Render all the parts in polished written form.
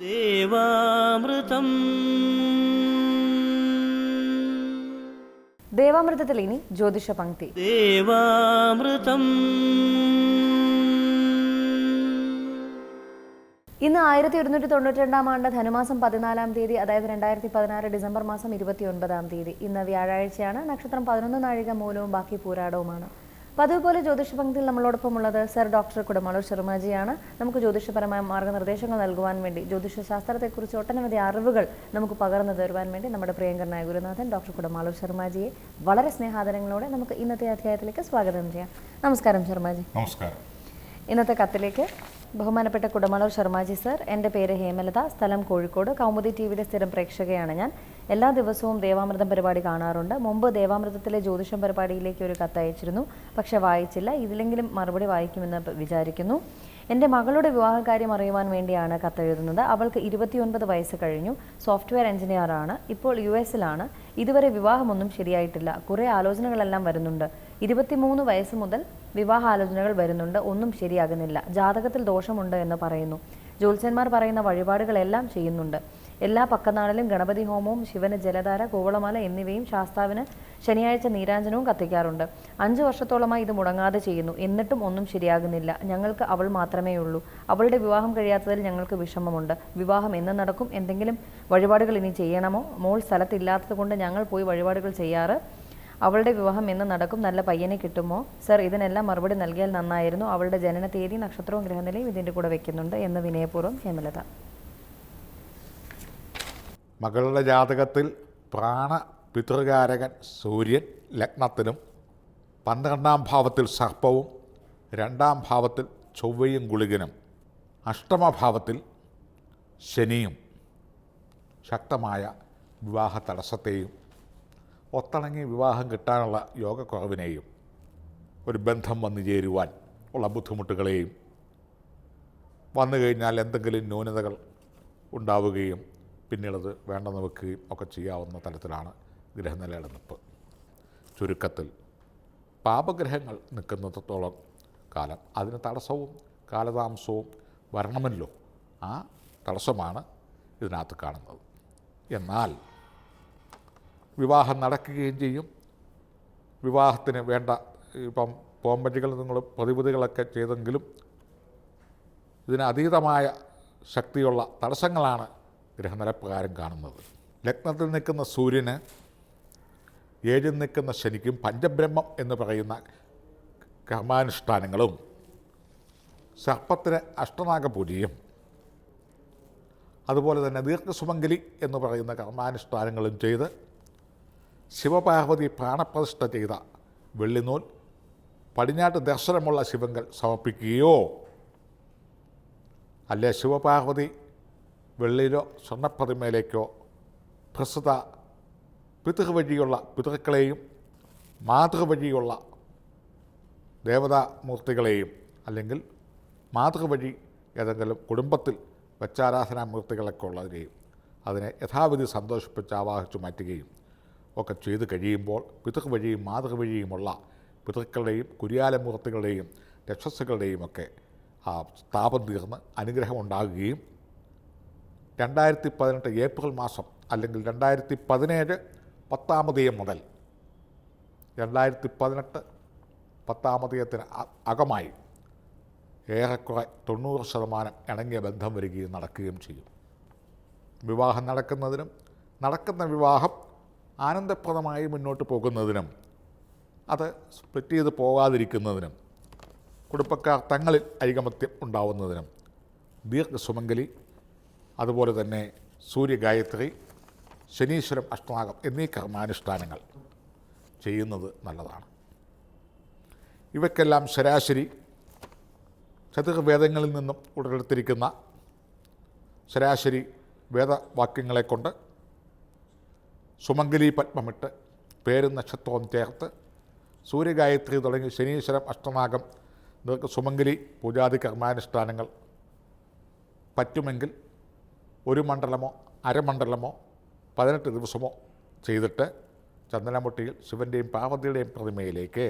ദേവാമൃതം. ദേവാമൃതത്തിൽ ഇനി ജ്യോതിഷ പങ്ക്തി. ദേവാമൃതം. ഇന്ന് 1192 ആണ്ട് ധനുമാസം 14-ാം തീയതി, അതായത് 2016 ഡിസംബർ മാസം 29-ാം തീയതി. ഇന്ന് വ്യാഴാഴ്ചയാണ്. നക്ഷത്രം 11 നാഴിക മൂലവും ബാക്കി പൂരാടവുമാണ്. പതിവ് പോലെ ജ്യോതിഷ പങ്ക്തിയിൽ നമ്മളോടൊപ്പം ഉള്ളത് സർ ഡോക്ടർ കുടമാളൂർ ശർമാജിയാണ്. നമുക്ക് ജ്യോതിഷപരമായ മാർഗ്ഗനിർദ്ദേശങ്ങൾ നൽകുവാൻ വേണ്ടി, ജ്യോതിഷ ശാസ്ത്രത്തെക്കുറിച്ച് ഒട്ടനവധി അറിവുകൾ നമുക്ക് പകർന്നു തരുവാൻ വേണ്ടി നമ്മുടെ പ്രിയങ്കരനായ ഗുരുനാഥൻ ഡോക്ടർ കുടമാളൂർ ശർമാജിയെ വളരെ സ്നേഹാദരങ്ങളോടെ നമുക്ക് ഇന്നത്തെ അധ്യായത്തിലേക്ക് സ്വാഗതം ചെയ്യാം. നമസ്കാരം ശർമാജി. നമസ്കാരം. ഇന്നത്തെ കത്തിലേക്ക്. ബഹുമാനപ്പെട്ട കുടമാളൂർ ശർമാജി സർ, എൻ്റെ പേര് ഹേമലത, സ്ഥലം കോഴിക്കോട്. കൗമുദി ടിവിയുടെ സ്ഥിരം പ്രേക്ഷകയാണ് ഞാൻ. എല്ലാ ദിവസവും ദേവാമൃതം പരിപാടി കാണാറുണ്ട്. മുമ്പ് ദേവാമൃതത്തിലെ ജ്യോതിഷം പരിപാടിയിലേക്ക് ഒരു കത്തയച്ചിരുന്നു, പക്ഷെ വായിച്ചില്ല. ഇതിലെങ്കിലും മറുപടി വായിക്കുമെന്ന് വിചാരിക്കുന്നു. എൻ്റെ മകളുടെ വിവാഹകാര്യം അറിയുവാൻ വേണ്ടിയാണ് കത്തെഴുതുന്നത്. അവൾക്ക് 29 വയസ്സ് കഴിഞ്ഞു. സോഫ്റ്റ്വെയർ എഞ്ചിനീയറാണ്. ഇപ്പോൾ US-ലാണ്. ഇതുവരെ വിവാഹമൊന്നും ശരിയായിട്ടില്ല. കുറേ ആലോചനകളെല്ലാം വരുന്നുണ്ട്. 23 വയസ്സ് മുതൽ വിവാഹാലോചനകൾ വരുന്നുണ്ട്. ഒന്നും ശരിയാകുന്നില്ല. ജാതകത്തിൽ ദോഷമുണ്ട് എന്ന് പറയുന്നു. ജ്യോത്സ്യന്മാർ പറയുന്ന വഴിപാടുകളെല്ലാം ചെയ്യുന്നുണ്ട്. എല്ലാ പക്കനാളിലും ഗണപതി ഹോമവും, ശിവന് ജലധാര, കൂവളമാല എന്നിവയും, ശാസ്താവിന് ശനിയാഴ്ച നീരാഞ്ജനവും കത്തിക്കാറുണ്ട്. 5 വർഷത്തോളമായി ഇത് മുടങ്ങാതെ ചെയ്യുന്നു. എന്നിട്ടും ഒന്നും ശരിയാകുന്നില്ല. ഞങ്ങൾക്ക് അവൾ മാത്രമേ ഉള്ളൂ. അവളുടെ വിവാഹം കഴിയാത്തതിൽ ഞങ്ങൾക്ക് വിഷമമുണ്ട്. വിവാഹം എന്ന് നടക്കും? എന്തെങ്കിലും വഴിപാടുകൾ ഇനി ചെയ്യണമോ? മോൾ സ്ഥലത്തില്ലാത്തത് കൊണ്ട് ഞങ്ങൾ പോയി വഴിപാടുകൾ ചെയ്യാറ്. അവളുടെ വിവാഹം എന്ന് നടക്കും? നല്ല പയ്യനെ കിട്ടുമോ? സർ, ഇതിനെല്ലാം മറുപടി നൽകിയാൽ നന്നായിരുന്നു. അവളുടെ ജനന തീയതി, നക്ഷത്രവും ഗ്രഹനിലയും ഇതിൻ്റെ കൂടെ വെക്കുന്നുണ്ട് എന്ന് വിനയപൂർവ്വം ഹേമലത. മകളുടെ ജാതകത്തിൽ പ്രാണപിതൃകാരകൻ സൂര്യൻ ലഗ്നത്തിലും 12-ാം ഭാവത്തിൽ സർപ്പവും 2-ാം ഭാവത്തിൽ ചൊവ്വയും ഗുളികനും, അഷ്ടമഭാവത്തിൽ ശനിയും ശക്തമായ വിവാഹ തടസ്സത്തെയും ഒത്തിണങ്ങി വിവാഹം കിട്ടാനുള്ള യോഗക്കുറവിനെയും, ഒരു ബന്ധം വന്നു ചേരുവാൻ ഉള്ള ബുദ്ധിമുട്ടുകളെയും, വന്നു കഴിഞ്ഞാൽ എന്തെങ്കിലും ന്യൂനതകൾ ഉണ്ടാവുകയും പിന്നീടത് വേണ്ടെന്ന് വെക്കുകയും ഒക്കെ ചെയ്യാവുന്ന തരത്തിലാണ് ഗ്രഹനിലയുടെ നിൽപ്പ്. ചുരുക്കത്തിൽ പാപഗ്രഹങ്ങൾ നിൽക്കുന്നിടത്തോളം കാലം അതിന് തടസ്സവും കാലതാമസവും വരണമല്ലോ. ആ തടസ്സമാണ് ഇതിനകത്ത് കാണുന്നത്. എന്നാൽ വിവാഹം നടക്കുകയും ചെയ്യും. വിവാഹത്തിന് വേണ്ട ഇപ്പം പോംവഴികൾ നിങ്ങൾ പ്രതിവിധികളൊക്കെ ചെയ്തെങ്കിലും ഇതിന് അതീതമായ ശക്തിയുള്ള തടസ്സങ്ങളാണ് ഗ്രഹനിലപ്രകാരം കാണുന്നത്. ലഗ്നത്തിൽ നിൽക്കുന്ന സൂര്യന്, 7-ൽ നിൽക്കുന്ന ശനിക്കും പഞ്ചബ്രഹ്മം എന്ന് പറയുന്ന കർമാനുഷ്ഠാനങ്ങളും, സർപ്പത്തിന് അഷ്ടനാഗപൂജയും, അതുപോലെ തന്നെ ദീർഘസുമംഗലി എന്ന് പറയുന്ന കർമാനുഷ്ഠാനങ്ങളും ചെയ്ത് ശിവപാർവതി പ്രാണപ്രതിഷ്ഠ ചെയ്ത വെള്ളിനൂൽ പടിഞ്ഞാട്ട് ദർശനമുള്ള ശിവങ്കൽ സമർപ്പിക്കുകയോ, അല്ലെ ശിവപാർവതി വെള്ളിയിലോ സ്വർണ്ണപ്രതിമയിലേക്കോ പ്രസ്തുത പിതൃവഴിയുള്ള പിതൃക്കളെയും മാതൃവഴിയുള്ള ദേവതാമൂർത്തികളെയും, അല്ലെങ്കിൽ മാതൃവഴി ഏതെങ്കിലും കുടുംബത്തിൽ വെച്ചാരാധനാമൂർത്തികളൊക്കെ ഉള്ളതിനെയും അതിനെ യഥാവിധി സന്തോഷിപ്പിച്ച് ആവാഹിച്ചു മാറ്റുകയും ഒക്കെ ചെയ്തു കഴിയുമ്പോൾ പിതൃവഴിയും മാതൃവഴിയുമുള്ള പിതൃക്കളുടെയും കുര്യാലമൂർത്തികളുടെയും രക്ഷസുകളുടെയും ഒക്കെ ആ താപം തീർന്ന് അനുഗ്രഹം ഉണ്ടാകുകയും 2018 ഏപ്രിൽ മാസം അല്ലെങ്കിൽ 2017 10-ാമതീയം മുതൽ 2018 10-ാമതീയത്തിന് അകമായി ഏറെക്കുറെ 90% ഇണങ്ങിയ ബന്ധം വരികയും നടക്കുകയും ചെയ്യും. വിവാഹം നടക്കുന്നതിനും നടക്കുന്ന വിവാഹം ആനന്ദപ്രദമായി മുന്നോട്ട് പോകുന്നതിനും, അത് സ്പ്ലിറ്റ് ചെയ്ത് പോകാതിരിക്കുന്നതിനും, കുടുംബക്കാർ തങ്ങളിൽ ഐകമത്യം ഉണ്ടാവുന്നതിനും ദീർഘസുമംഗലി, അതുപോലെ തന്നെ സൂര്യഗായത്രി, ശനീശ്വരം അഷ്ടനാഗം എന്നീ കർമാനുഷ്ഠാനങ്ങൾ ചെയ്യുന്നത് നല്ലതാണ്. ഇവയ്ക്കെല്ലാം ശരാശരി ചതുർവേദങ്ങളിൽ നിന്നും ഉടലെടുത്തിരിക്കുന്ന ശരാശരി വേദവാക്യങ്ങളെക്കൊണ്ട് സുമംഗലി പത്മമിട്ട് പേരും നക്ഷത്രവും ചേർത്ത് സൂര്യഗായത്രി തുടങ്ങി ശനീശ്വരം അഷ്ടനാഗം സുമംഗലി പൂജാതി കർമാനുഷ്ഠാനങ്ങൾ പറ്റുമെങ്കിൽ 1 മണ്ഡലമോ അരമണ്ഡലമോ 18 ദിവസമോ ചെയ്തിട്ട് ചന്ദനമുട്ടിയിൽ ശിവൻ്റെയും പാർവതിയുടെയും പ്രതിമയിലേക്ക്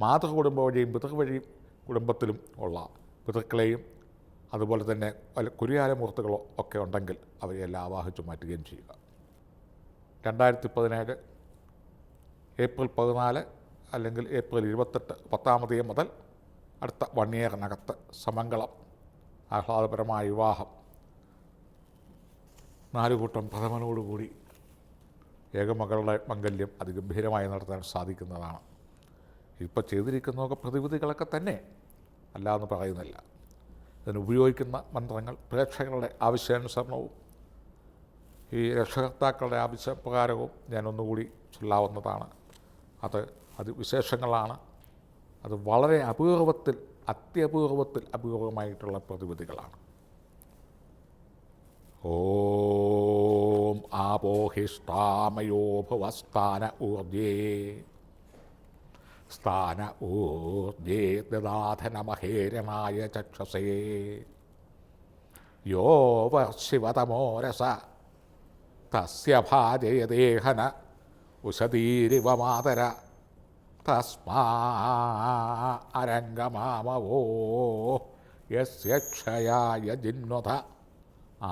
മാതൃകുടുംബ വഴിയും പിതൃവഴിയും കുടുംബത്തിലും ഉള്ള പിതൃക്കളെയും അതുപോലെ തന്നെ വല്ല കുരിയാലമൂർത്തികളോ ഒക്കെ ഉണ്ടെങ്കിൽ അവരെയെല്ലാം ആവാഹിച്ചു മാറ്റുകയും ചെയ്യുക. 2017 ഏപ്രിൽ 14 അല്ലെങ്കിൽ ഏപ്രിൽ 28 10-ാം തീയതി മുതൽ അടുത്ത 1 ഇയറിനകത്ത് സമംഗളം ആഹ്ലാദപരമായ വിവാഹം 4 കൂട്ടം പ്രഥമനോടുകൂടി ഏകമകളുടെ മംഗല്യം അതിഗംഭീരമായി നടത്താൻ സാധിക്കുന്നതാണ്. ഇപ്പോൾ ചെയ്തിരിക്കുന്നതൊക്കെ പ്രതിവിധികളൊക്കെ തന്നെ, അല്ലാന്ന് പറയുന്നില്ല. ഇതിനുപയോഗിക്കുന്ന മന്ത്രങ്ങൾ പ്രേക്ഷകരുടെ ആവശ്യാനുസരണവും ഈ രക്ഷകർത്താക്കളുടെ ആവശ്യപ്രകാരവും ഞാനൊന്നുകൂടി ചൊല്ലാവുന്നതാണ്. അത് അതിവിശേഷങ്ങളാണ്. അത് വളരെ അപൂർവത്തിൽ അപൂർവമായിട്ടുള്ള പ്രതിവിധികളാണ്. ഓം ആപോഹിഷ്ടാമയോ ഭുവസ്ഥാന ഊർജേ സ്ഥാന ഊർജേ ദദാധനമഹേരനായ ചക്ഷസേ യോ ശിവതമോരസ തസ്യ ഭാജയദേഹന ഉഷതീരിവ മാതര തസ്മാ അരംഗമാമവോ യസ്യ ക്ഷയായ ജിന്വത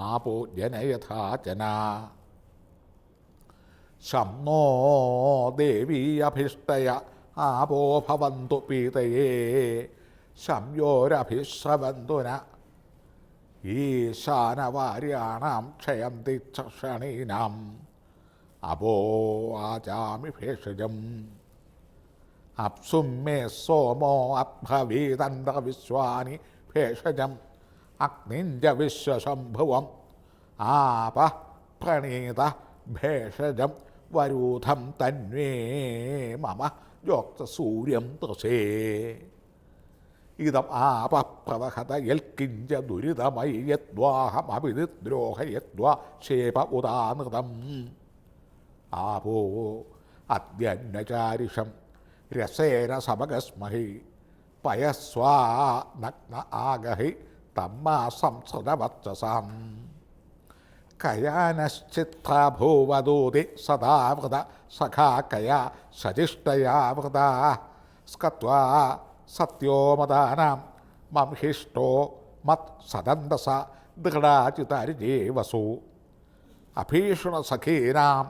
ആപോ ജനയഥാചന ശം നോ ദേവീയഭിഷ്ടയ ആപോ ഭവന്തു പീതയേ ശംയോരഭിശ്രവന്തുന ഈശാനവാര്യാണാം ക്ഷയന്തി ക്ഷണീനാം അപോ ആചാമി ഭേഷജം അപ്സും മേ സോമോ അബ്ഭവീതന്ത്രവിശ്വാനി ഭേഷജം അഗ്നിഞ്ച വിശ്വശംഭുവം ആപ പ്രണീത ഭേഷജം വരൂഥം തന്വേ മമ യോക്ത സൂര്യം തൃശേ ഇതം ആപ പ്രവഹത യൽക്കിഞ്ച ദുരിതമൈ യദ്വാഹമഭിദ്രോഹയദ്വാ ശേപ ഉദാനൃതം ആപോ അദ്യന്വചാരിഷം രസേന സമഗസ്മഹി പയസ്വാ നഗ്ന ആഗഹി തമ്മാ സംസൃതവത്സസാം കയാനശ്ചിത്രാഭൂവദൂതി സദാവൃത സഖാകയാ സജിഷ്ടയാ വൃത സ്കത്വാ സത്യോമദാനാം മംഹിഷ്ടോ മത് സദന്തസ ദൃഢാചിതരിജേവസു അഭീഷണസഖീനാം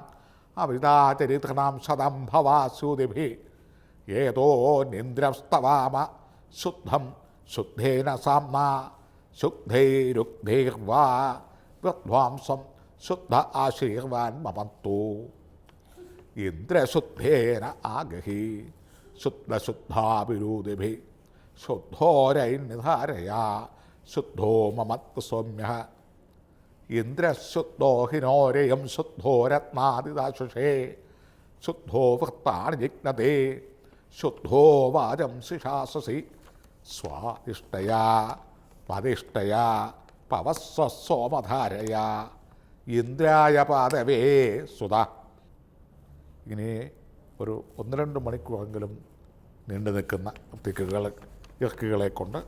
അവിതാചരിതൃണാം ശതം ഭവാസ്യൂതിഭി ഏതോ നിന്ദ്രസ്തവാമ ശുദ്ധം ശുദ്ധേന സാംന ശുദ്ധൈരുഗ്ധൈർവാ വിധ്വാംസം ശുദ്ധ ആശീർവാൻ മമന്തു ഇന്ദ്രശുദ്ധേന ആഗഹി ശുദ്ധശുദ്ധാഭിരൂതിഭി ശുദ്ധോരൈർനിധാരയാ ശുദ്ധോ മമത്വ സൗമ്യ ഇന്ദ്രശുദ്ധോ ഹിനോരയം ശുദ്ധോ രത്നാദിദാശുഷേ ശുദ്ധോ വൃത്താണി ജിഗ്നതേ ശുദ്ധോ വാചം ശിശാസസി സ്വാദിഷ്ടയാ പതിഷ്ടയാ പവസ്വസോമധാരയാ ഇന്ദ്രായ പാദവേ സുത. ഇങ്ങനെ ഒരു 1-2 മണിക്കൂറെങ്കിലും നീണ്ടു നിൽക്കുന്ന ഇർക്കുകളെ കൊണ്ട്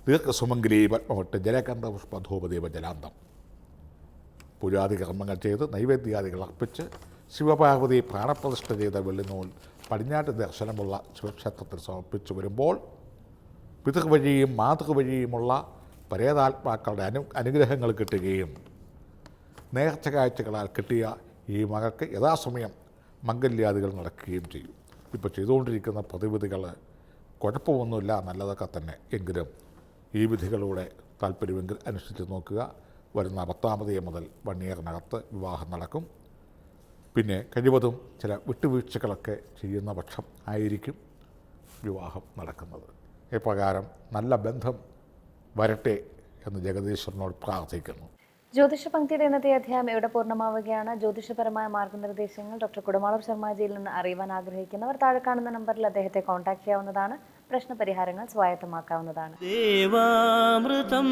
ദീർഘസുമംഗലീ പത്മവട്ട് ജലകന്ധ പുഷ്പധൂപദീപ ജലാന്തം പൂജാതി കർമ്മങ്ങൾ ചെയ്ത് നൈവേദ്യാദികൾ അർപ്പിച്ച് ശിവപാർവതി പ്രാണപ്രതിഷ്ഠ ചെയ്ത വെള്ളിനൂൽ പടിഞ്ഞാട്ട് ദർശനമുള്ള ശിവക്ഷേത്രത്തിൽ സമർപ്പിച്ചു വരുമ്പോൾ പിതൃവഴിയും മാതൃവഴിയുമുള്ള പരേതാത്മാക്കളുടെ അനുഗ്രഹങ്ങൾ കിട്ടുകയും നേർച്ച കാഴ്ചകളാൽ കിട്ടിയ ഈ മകൾക്ക് യഥാസമയം മംഗല്യാദികൾ നടക്കുകയും ചെയ്യും. ഇപ്പോൾ ചെയ്തുകൊണ്ടിരിക്കുന്ന പ്രതിവിധികൾ കുഴപ്പമൊന്നുമില്ല, നല്ലതൊക്കെ തന്നെ. എങ്കിലും ഈ വിധികളുടെ താല്പര്യമെങ്കിൽ അനുഷ്ഠിച്ച് നോക്കുക. വരുന്ന 10-ാം തീയതി മുതൽ 1 ഇയറിനകത്ത് വിവാഹം നടക്കും. പിന്നെ കഴിവതും ചില വിട്ടുവീഴ്ചകളൊക്കെ ചെയ്യുന്ന പക്ഷം ആയിരിക്കും വിവാഹം നടക്കുന്നത്. ഇപ്രകാരം നല്ല ബന്ധം വരട്ടെ എന്ന് ജഗദീശ്വരനോട് പ്രാർത്ഥിക്കുന്നു. ജ്യോതിഷ പങ്ക്തിയുടെ ഇന്നത്തെ അധ്യായം ഇവിടെ പൂർണ്ണമാവുകയാണ്. ജ്യോതിഷപരമായ മാർഗ്ഗനിർദ്ദേശങ്ങൾ ഡോക്ടർ കുടമാളൂർ ശർമാജിയിൽ നിന്ന് അറിയുവാൻ ആഗ്രഹിക്കുന്നവർ താഴെ കാണുന്ന നമ്പറിൽ അദ്ദേഹത്തെ കോൺടാക്ട് ചെയ്യാവുന്നതാണ്. പ്രശ്നപരിഹാരങ്ങൾ സ്വായത്തമാക്കാവുന്നതാണ്. ദേവാമൃതം